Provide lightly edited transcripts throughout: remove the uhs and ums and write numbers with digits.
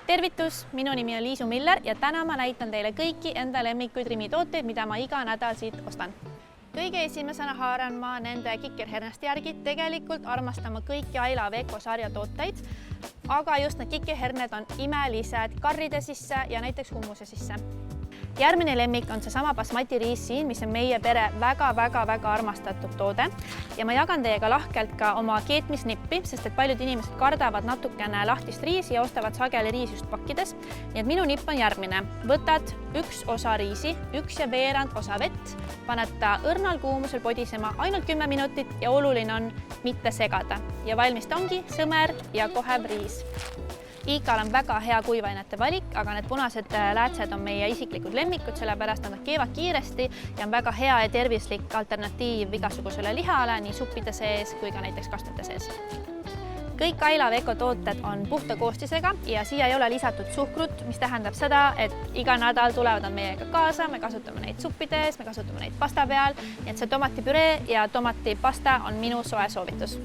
Tervitus, minu nimi on Liisu Miller ja täna ma näitan teile kõiki enda lemmikuid Rimi tooteid, mida ma iga nädal siit ostan. Kõige esimesena haaran ma nende kikkerherneste järgi. Tegelikult armastan ma kõiki I Love Eco sarja tooteid, aga just need kikkerherned on imelised karride sisse ja näiteks hummuse sisse. Järgmine lemmik on seesama basmati riis siin, mis on meie pere väga armastatud toode. Ja ma jagan teiega lahkelt ka oma keetmisnippi, sest et paljud inimesed kardavad natukene lahtist riisi ja ostavad sageli riis just pakkides. Nii et minu nipp on järgmine. Võtad üks osa riisi, 1,5 osa vett, paned ta õrnal kuumusel podisema ainult 10 minutit ja oluline on mitte segada. Ja valmis ta ongi sõmer ja kohev riis. Iikal on väga hea kuivainete valik, aga need punased läätsed on meie isiklikud lemmikud, sellepärast nad keevad kiiresti ja on väga hea ja tervislik alternatiiv igasugusele lihale, nii suppide sees kui ka näiteks kastmete sees. Kõik I Love Eco tooted on puhta koostisega ja siia ei ole lisatud suhkrut, mis tähendab seda, et iga nädal tulevad nad meiega kaasa, me kasutame neid suppides, me kasutame neid pasta peal, nii et see tomatipüree ja tomatipasta on minu soe soovitus.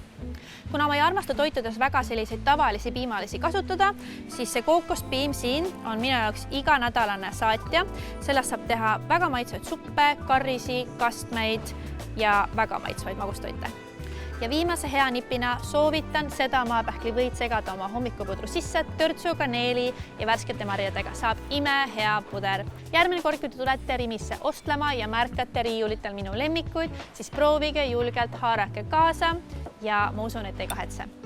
Kuna ma ei armasta toitudes väga selliseid tavalisi piimalisi kasutada, siis see kookospiim siin on minu jaoks iganädalane saatja. Sellest saab teha väga maitsvaid suppe, karrisi, kastmeid ja väga maitsvaid magustoite. Ja viimase hea nipina soovitan seda maapähklivõid segada oma hommikupudru sisse, törtsu, kaneeli ja värskete marjadega. Saab hea puder. Järgmine kord, kui te tulete Rimisse ostlema ja märkate riiulitel minu lemmikuid, siis proovige julgelt haarake kaasa ja ma usun, et ei kahetse.